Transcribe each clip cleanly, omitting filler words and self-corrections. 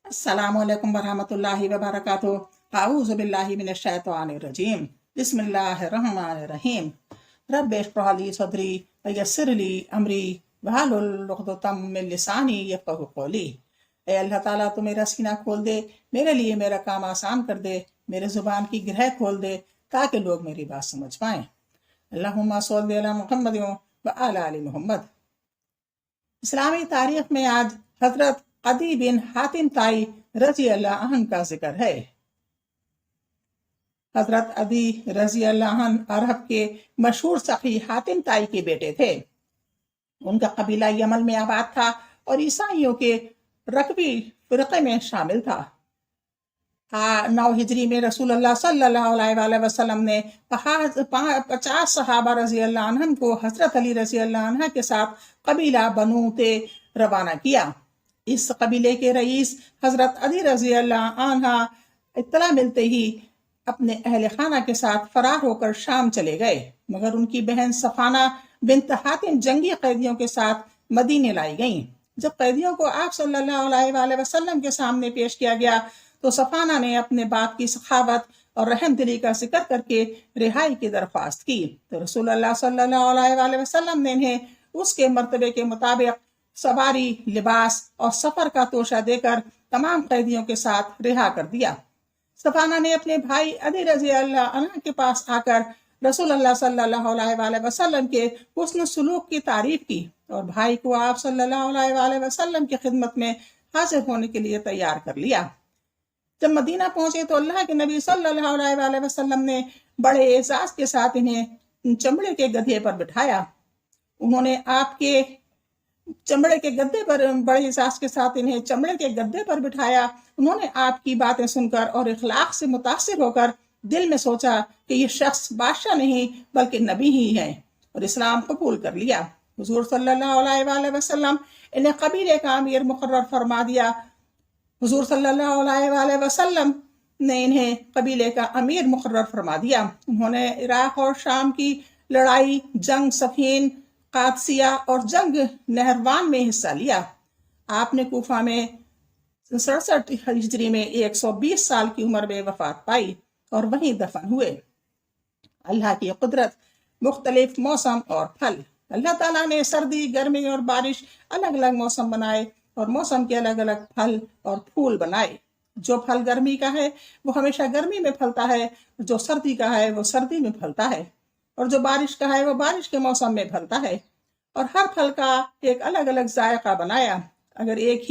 अस्सलामु अलैकुम वरहमतुल्लाहि वबरकातुहू। अऊज़ु बिल्लाहि मिनश शैतानिर रजीम। बिस्मिल्लाहिर रहमानिर रहीम। रब्बि इश्रह ली सदरी वयस्सिर ली अमरी वहलुल उक़दतम मिन लिसानी यफ़क़हू क़ौली। ए अल्लाह ताला तू मेरा सीना खोल दे, मेरे लिए मेरा काम आसान कर दे, मेरे ज़ुबान की ग्रह खोल दे ताकि लोग मेरी बात समझ पाएं। अल्लाहुम्मा सल्लि अला मुहम्मद व अला आलि मोहम्मद। इस्लामी तारीख में आज हजरत अदी बिन हातिम ताई रजी अल्लाह अन्हु का जिक्र है। हजरत अदी रजी अल्लाह अन्हु अरब के मशहूर सखी हातिम ताई के बेटे थे। उनका कबीला यमन में आबाद था और ईसाइयों के रकबी फिरके में शामिल था। 9 हिजरी में रसूलुल्लाह सल्लल्लाहु अलैहि वसल्लम ने 50 सहाबा रजी अल्लाह अन्हुम को हजरत अली रजी अल्लाह अन्हु के साथ कबीला बनू ते रवाना किया। इस कबीले के रईस हजरत अली रजी अल्लाह अन्हा इत्तला मिलते ही अपने अहल खाना के साथ फरार होकर शाम चले गए, मगर उनकी बहन सफाना बिन्त हातिम जंगी कैदियों के साथ मदीने लाई गईं। जब कैदियों को आप सल्लल्लाहु अलैहि वसल्लम के सामने पेश किया गया तो सफाना ने अपने बाप की सखावत और रहम दिली का जिक्र करके रिहाई की दरख्वास्त की तो रसूलुल्लाह सल्लल्लाहु अलैहि वसल्लम ने इन्हें उसके मर्तबे के मुताबिक सवारी, लिबास और सफर का तोशा देकर तमाम कैदियों के साथ रिहा कर दिया। सफाना ने अपने भाई अली रजी अल्लाह अन्हु के पास आकर रसूलुल्लाह सल्लल्लाहु अलैहि वसल्लम के हुस्न सुलूक की तारीफ की और भाई को आप सल्लल्लाहु अलैहि वसल्लम की खिदमत में हाजिर होने के लिए तैयार कर लिया। जब मदीना पहुंचे तो अल्लाह के नबी सल्लल्लाहु अलैहि वसल्लम ने बड़े एजाज के साथ इन्हें चमड़े के गधे पर बिठाया। उन्होंने आपके चमड़े के गद्दे पर बड़े एहसास के साथ इन्हें चमड़े के गद्दे पर बिठाया। उन्होंने आपकी बातें सुनकर और इखलाक से मुतासिर होकर दिल में सोचा कि ये शख्स बादशाह नहीं बल्कि नबी ही है और इस्लाम कबूल कर लिया। हुजूर सल्लल्लाहु अलैहि वसल्लम इन्हें कबीले का अमीर मुकर्रर फरमा दिया। हुजूर सल्लल्लाहु अलैहि वसल्लम ने इन्हें कबीले का अमीर मुकर्रर फरमा दिया। उन्होंने इराक और शाम की लड़ाई, जंग सफीन, कादसिया और जंग नहरवान में हिस्सा लिया। आपने कूफा में 67 हिजरी में 120 साल की उम्र में वफात पाई और वहीं दफन हुए। अल्लाह की कुदरत, मुख्तलिफ मौसम और फल। अल्लाह ताला ने सर्दी, गर्मी और बारिश अलग अलग मौसम बनाए और मौसम के अलग अलग फल और फूल बनाए। जो फल गर्मी का है वो हमेशा गर्मी में फलता है, जो सर्दी का है वो सर्दी में फलता है और जो बारिश का है वो बारिश के मौसम में फलता है। और हर फल का एक अलग अलग जायका बनाया। अगर एक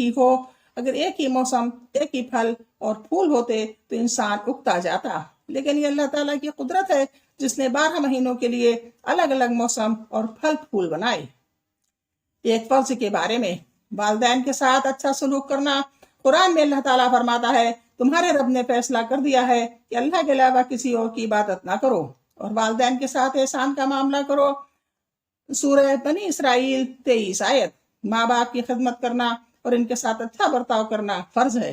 ही मौसम, एक ही फल और फूल होते तो इंसान उगता जाता, लेकिन ये अल्लाह ताला की कुदरत है जिसने 12 महीनों के लिए अलग अलग मौसम और फल फूल बनाए। एक फर्ज के बारे में, वालिदैन के साथ अच्छा सलूक करना। कुरान में अल्लाह ताला फरमाता है, तुम्हारे रब ने फैसला कर दिया है कि अल्लाह के अलावा किसी और की इबादत ना करो और वालिदैन के साथ एहसान का मामला करो। सूरह बनी इसराइल 23 आयत। माँ बाप की खिदमत करना और इनके साथ अच्छा बर्ताव करना फर्ज है।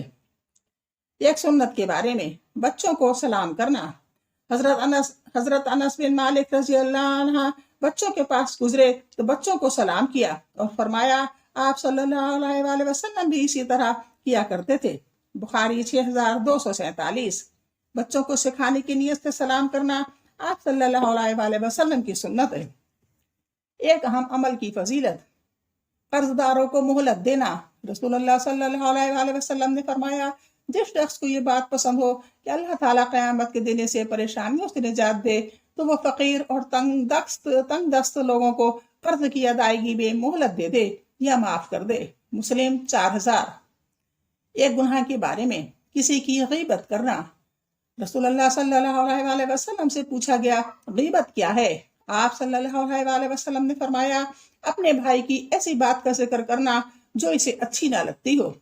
एक सुन्नत के बारे में, बच्चों को सलाम करना। हजरत अनस बिन मालिक रजी अल्लाह अन्हा बच्चों के पास गुजरे तो बच्चों को सलाम किया और फरमाया आप सल्लल्लाहु अलैहि वसल्लम भी इसी तरह किया करते थे। बुखारी 6247। बच्चों को सिखाने की नीयत से सलाम करना आप सल्लल्लाहु अलैहि वसल्लम की सुन्नत है। एक अहम अमल की फजीलत, कर्जदारों को मोहलत देना। रसूलुल्लाह सल्लल्लाहु अलैहि वसल्लम ने फरमाया, जिस शख्स को ये बात पसंद हो कि अल्लाह ताला क़यामत के दिन से परेशानियों से निजात दे तो वो फकीर और तंग दस्त लोगों को कर्ज की अदायगी में मोहलत दे दे या माफ कर दे। मुस्लिम 4000। एक गुनाह के बारे में, किसी की गीबत करना। रसूलुल्लाह सल्लल्लाहु अलैहि वसल्लम से पूछा गया, गीबत क्या है? आप सल्लल्लाहु अलैहि वसल्लम ने फरमाया, अपने भाई की ऐसी बात का जिक्र करना जो इसे अच्छी ना लगती हो।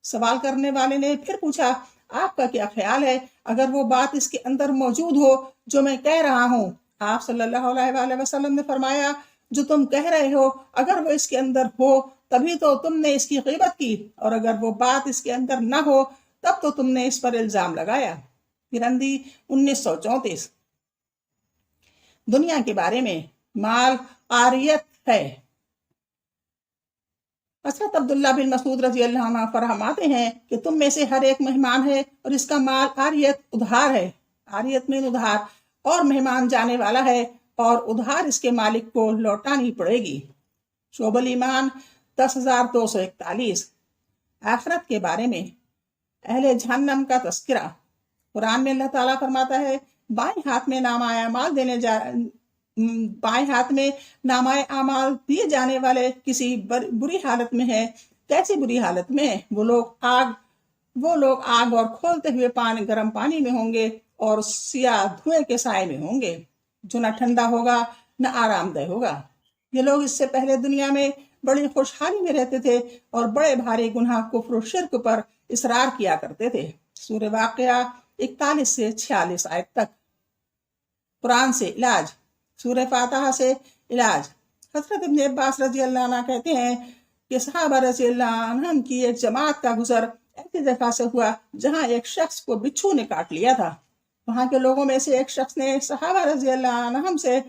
सवाल करने वाले ने फिर पूछा, आपका क्या ख्याल है अगर वो बात इसके अंदर मौजूद हो जो मैं कह रहा हूँ? आप सल्लल्लाहु अलैहि वसल्लम ने फरमाया, जो तुम कह रहे हो अगर वो इसके अंदर हो तभी तो तुमने इसकी गीबत की, और अगर वो बात इसके अंदर ना हो तब तो तुमने इस पर इल्जाम लगाया। फिरंदी 1934। दुनिया के बारे में, माल आरियत है। حضرت عبداللہ بن مسعود رضی اللہ عنہ فرماتے ہیں کہ تم میں سے ہر ایک مہمان ہے اور اس کا مال عاریت ادھار ہے، عاریت میں ادھار، اور مہمان جانے والا ہے اور ادھار اس کے مالک کو لوٹانی پڑے گی۔ شعب الایمان 10,241۔ آخرت کے بارے میں اہل جہنم کا تذکرہ۔ قرآن میں اللہ تعالیٰ فرماتا ہے بائیں ہاتھ میں نامہ اعمال بائیں ہاتھ میں نامہ اعمال دیے جانے والے کسی بری حالت میں ہے۔ کیسی بری حالت میں؟ وہ لوگ آگ اور کھولتے ہوئے گرم پانی میں ہوں گے اور سیاہ دھوئیں کے سائے میں ہوں گے جو نہ ٹھنڈا ہوگا نہ آرام دہ ہوگا۔ یہ لوگ اس سے پہلے دنیا میں بڑی خوشحالی میں رہتے تھے اور بڑے بھاری گناہ کفر و شرک پر اصرار کیا کرتے تھے۔ سورہ واقعہ 41 سے 46 آیت تک۔ قرآن سے علاج۔ سورہ فاتحہ سے علاج۔ حضرت ابن عباس رضی اللہ عنہ کہتے ہیں کہ صحابہ رضی اللہ عنہ کی ایک جماعت کا گزر ایسی جگہ سے ہوا جہاں ایک شخص کو بچھو نے کاٹ لیا تھا۔ وہاں کے لوگوں میں سے ایک شخص نے صحابہ رضی اللہ عنہ سے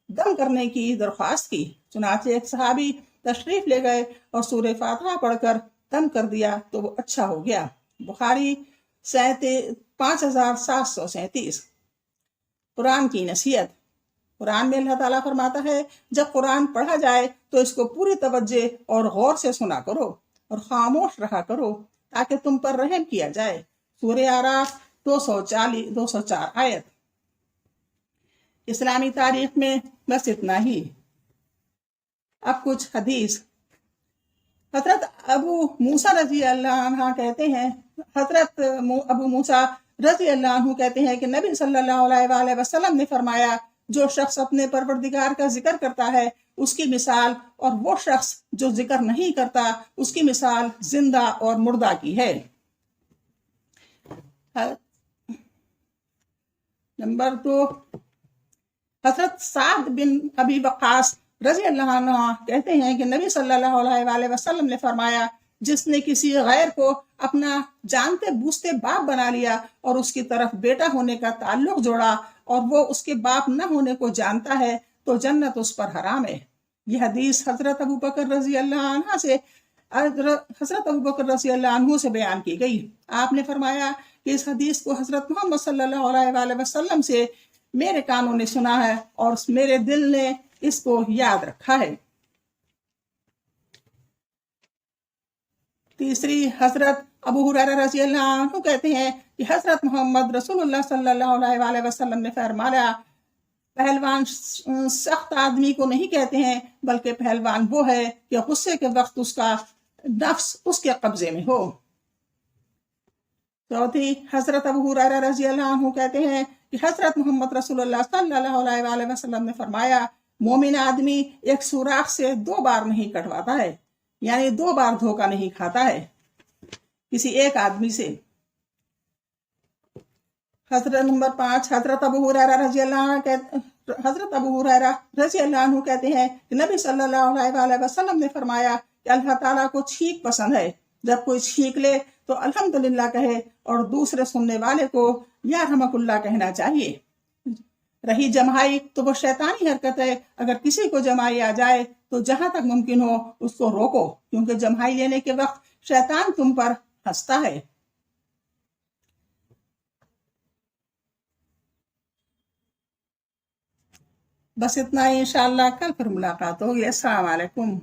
دم کرنے کی درخواست کی۔ چنانچہ ایک صحابی تشریف لے گئے اور سورہ فاتحہ پڑھ کر دم کر دیا تو وہ اچھا ہو گیا۔ بخاری 5737۔ قرآن کی نصیحت۔ قرآن میں اللہ تعالیٰ فرماتا ہے جب قرآن پڑھا جائے تو اس کو پوری توجہ اور غور سے سنا کرو اور خاموش رہا کرو تاکہ تم پر رحم کیا جائے۔ سورہ اعراف 204 آیت۔ اسلامی تاریخ میں بس اتنا ہی۔ اب کچھ حدیث۔ حضرت ابو موسیٰ رضی اللہ عنہ کہتے ہیں کہ نبی صلی اللہ علیہ وسلم نے فرمایا جو شخص اپنے پروردگار کا ذکر کرتا ہے اس کی مثال اور وہ شخص جو ذکر نہیں کرتا اس کی مثال زندہ اور مردہ کی ہے۔ نمبر 2، حضرت سعد بن ابی وقاص رضی اللہ عنہ کہتے ہیں کہ نبی صلی اللہ علیہ وسلم نے فرمایا جس نے کسی غیر کو اپنا جانتے بوجھتے باپ بنا لیا اور اس کی طرف بیٹا ہونے کا تعلق جوڑا اور وہ اس کے باپ نہ ہونے کو جانتا ہے تو جنت اس پر حرام ہے۔ یہ حدیث حضرت ابوبکر رضی اللہ عنہ سے بیان کی گئی۔ آپ نے فرمایا کہ اس حدیث کو حضرت محمد صلی اللہ علیہ وسلم سے میرے کانوں نے سنا ہے اور میرے دل نے اس کو یاد رکھا ہے۔ تیسری، حضرت ابو ہریرہ رضی اللہ عنہ کہتے ہیں کہ حضرت محمد رسول اللہ صلی اللہ علیہ وسلم نے فرمایا پہلوان سخت آدمی کو نہیں کہتے ہیں بلکہ پہلوان وہ ہے کہ غصے کے وقت اس کا نفس اس کے قبضے میں ہو۔ چوتھی، حضرت ابو ہریرہ رضی اللہ عنہ کہتے ہیں کہ حضرت محمد رسول اللہ صلی اللہ علیہ وسلم نے فرمایا مومن آدمی ایک سوراخ سے 2 بار نہیں کٹواتا ہے، یعنی 2 بار دھوکہ نہیں کھاتا ہے کسی ایک آدمی سے۔ نمبر 5، حضرت ابو ہریرہ رضی اللہ عنہ کہتے ہیں کہ نبی صلی اللہ علیہ وسلم نے فرمایا کہ اللہ تعالیٰ کو چھینک پسند ہے، جب کوئی چھینک لے تو الحمدللہ کہے اور دوسرے سننے والے کو یا رحمک اللہ کہنا چاہیے۔ رہی جمائی تو وہ شیطانی حرکت ہے، اگر کسی کو جمائی آ جائے تو جہاں تک ممکن ہو اس کو روکو کیونکہ جمائی لینے کے وقت شیطان تم پر ہنستا ہے۔ بس اتنا ہی، انشاءاللہ کل پھر ملاقات ہوگی۔ السلام علیکم۔